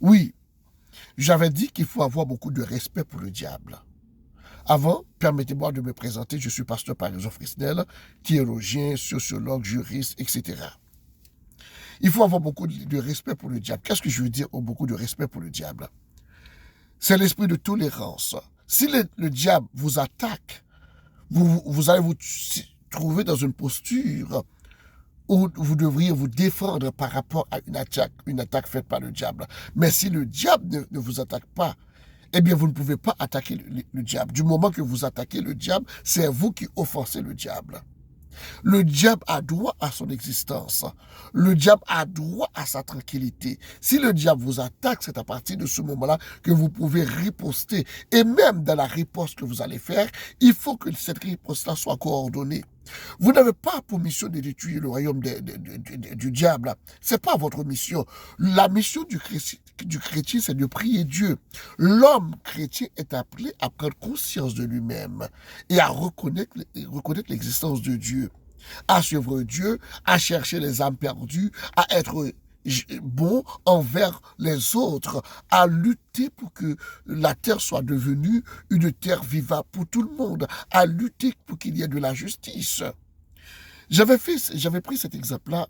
Oui, j'avais dit qu'il faut avoir beaucoup de respect pour le diable. Avant, permettez-moi de me présenter, je suis pasteur Parisien Fresnel, théologien, sociologue, juriste, etc. Il faut avoir beaucoup de respect pour le diable. Qu'est-ce que je veux dire beaucoup de respect pour le diable? C'est l'esprit de tolérance. Si le diable vous attaque, vous allez vous trouver dans une posture où vous devriez vous défendre par rapport à une attaque faite par le diable. Mais si le diable ne vous attaque pas, eh bien, vous ne pouvez pas attaquer le diable. Du moment que vous attaquez le diable, c'est vous qui offensez le diable. Le diable a droit à son existence. Le diable a droit à sa tranquillité. Si le diable vous attaque, c'est à partir de ce moment-là que vous pouvez riposter. Et même dans la riposte que vous allez faire, il faut que cette riposte-là soit coordonnée. Vous n'avez pas pour mission de détruire le royaume du diable. Ce n'est pas votre mission. La mission du chrétien, c'est de prier Dieu. L'homme chrétien est appelé à prendre conscience de lui-même et à reconnaître l'existence de Dieu, à suivre Dieu, à chercher les âmes perdues, à être bon envers les autres, à lutter pour que la terre soit devenue une terre vivable pour tout le monde, à lutter pour qu'il y ait de la justice. J'avais pris cet exemple-là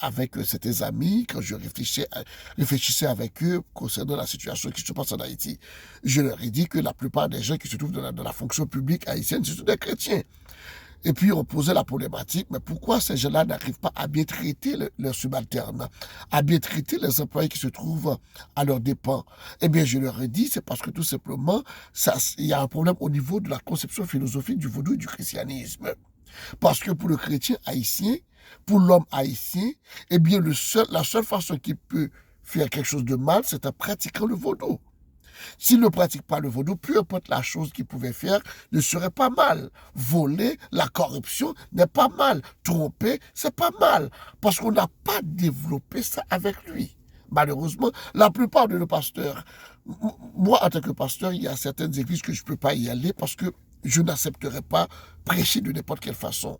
avec certains amis quand je réfléchissais avec eux concernant la situation qui se passe en Haïti. Je leur ai dit que la plupart des gens qui se trouvent dans la fonction publique haïtienne, ce sont des chrétiens. Et puis, on posait la problématique, mais pourquoi ces gens-là n'arrivent pas à bien traiter leurs subalternes, à bien traiter les employés qui se trouvent à leurs dépens? Eh bien, je leur ai dit, c'est parce que tout simplement, il y a un problème au niveau de la conception philosophique du vaudou et du christianisme. Parce que pour le chrétien haïtien, pour l'homme haïtien, eh bien, la seule façon qu'il peut faire quelque chose de mal, c'est en pratiquant le vaudou. S'il ne pratique pas le vaudou, peu importe la chose qu'il pouvait faire, ne serait pas mal. Voler, la corruption n'est pas mal. Tromper, c'est pas mal. Parce qu'on n'a pas développé ça avec lui. Malheureusement, la plupart de nos pasteurs, moi en tant que pasteur, il y a certaines églises que je ne peux pas y aller parce que je n'accepterai pas prêcher de n'importe quelle façon.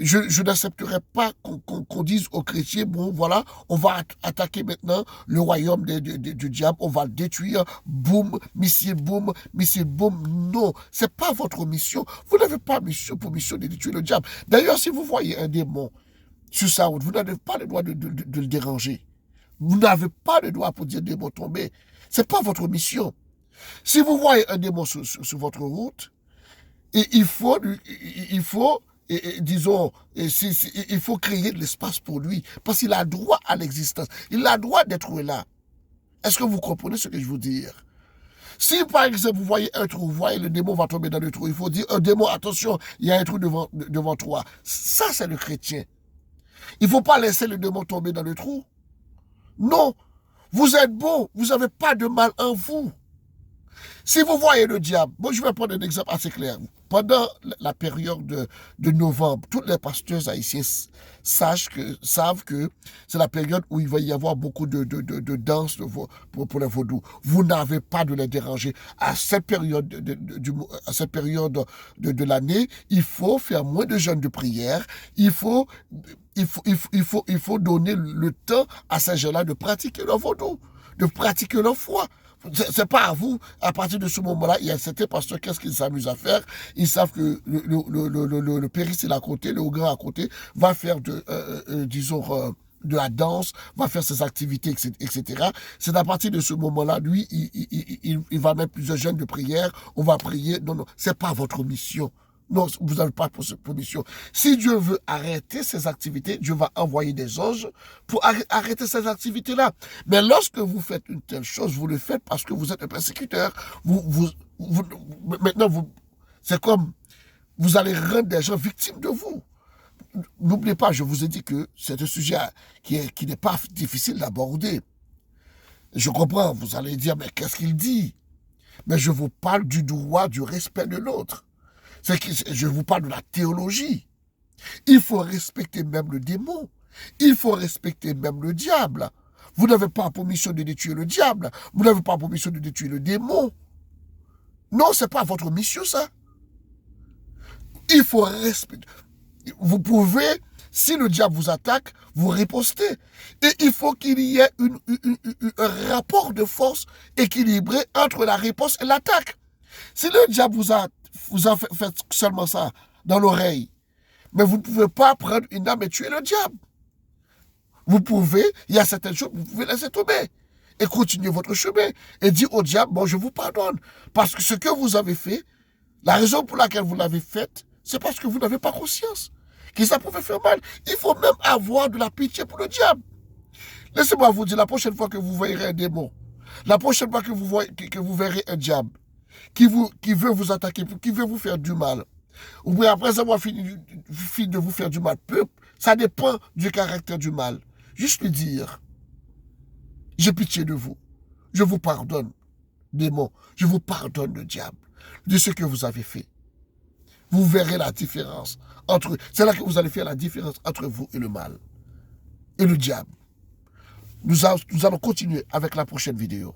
Je n'accepterai pas qu'on dise aux chrétiens, bon voilà, on va attaquer maintenant le royaume du diable, on va le détruire, boum, missile boum, missile boum. Non, c'est pas votre mission. Vous n'avez pas pour mission de détruire le diable. D'ailleurs, si vous voyez un démon sur sa route, vous n'avez pas le droit de le déranger. Vous n'avez pas le droit pour dire démon tomber. C'est pas votre mission. Si vous voyez un démon sur votre route, il faut disons, il faut créer de l'espace pour lui, parce qu'il a droit à l'existence, il a droit d'être là. Est-ce que vous comprenez ce que je veux dire? Si par exemple vous voyez un trou, vous voyez le démon va tomber dans le trou, il faut dire, un démon, attention, il y a un trou devant toi. Ça, c'est le chrétien. Il ne faut pas laisser le démon tomber dans le trou. Non, vous êtes bon, vous n'avez pas de mal en vous. Si vous voyez le diable, bon, je vais prendre un exemple assez clair. Pendant la période de novembre, tous les pasteurs haïtiens savent que c'est la période où il va y avoir beaucoup de danse pour les vaudous. Vous n'avez pas de les déranger. À cette période de l'année, il faut faire moins de jeûnes de prière. Il faut donner le temps à ces gens-là de pratiquer leur vaudou, de pratiquer leur foi. C'est pas à vous. À partir de ce moment-là, il y a certains pasteurs, qu'est-ce qu'ils s'amusent à faire? Ils savent que le péristyle à côté, le grand à côté, va faire disons, de la danse, va faire ses activités, etc. C'est à partir de ce moment-là, lui, il va mettre plusieurs jeûnes de prière, on va prier. Non, c'est pas votre mission. Non, vous n'avez pas pour mission. Si Dieu veut arrêter ces activités, Dieu va envoyer des anges pour arrêter ces activités-là. Mais lorsque vous faites une telle chose, vous le faites parce que vous êtes un persécuteur. Maintenant, c'est comme vous allez rendre des gens victimes de vous. N'oubliez pas, je vous ai dit que c'est un sujet qui n'est pas difficile d'aborder. Je comprends, vous allez dire, mais qu'est-ce qu'il dit? Mais je vous parle du droit, du respect de l'autre. Je vous parle de la théologie. Il faut respecter même le démon. Il faut respecter même le diable. Vous n'avez pas pour mission de détruire le diable. Vous n'avez pas pour mission de détruire le démon. Non, ce n'est pas votre mission, ça. Il faut respecter. Vous pouvez, Si le diable vous attaque, vous ripostez. Et il faut qu'il y ait un rapport de force équilibré entre la réponse et l'attaque. Si le diable vous a fait seulement ça dans l'oreille, mais vous ne pouvez pas prendre une âme et tuer le diable. Vous pouvez, il y a certaines choses, vous pouvez laisser tomber et continuer votre chemin et dire au diable, bon, je vous pardonne. Parce que ce que vous avez fait, la raison pour laquelle vous l'avez fait, c'est parce que vous n'avez pas conscience que ça pouvait faire mal. Il faut même avoir de la pitié pour le diable. Laissez-moi vous dire, la prochaine fois que vous verrez un démon, la prochaine fois que vous verrez un diable qui veut vous attaquer, qui veut vous faire du mal, ou bien après avoir fini de vous faire du mal, ça dépend du caractère du mal. Juste lui dire, j'ai pitié de vous, je vous pardonne, démon, je vous pardonne le diable de ce que vous avez fait. Vous verrez la différence entre... C'est là que vous allez faire la différence entre vous et le mal. Et le diable. Nous allons continuer avec la prochaine vidéo.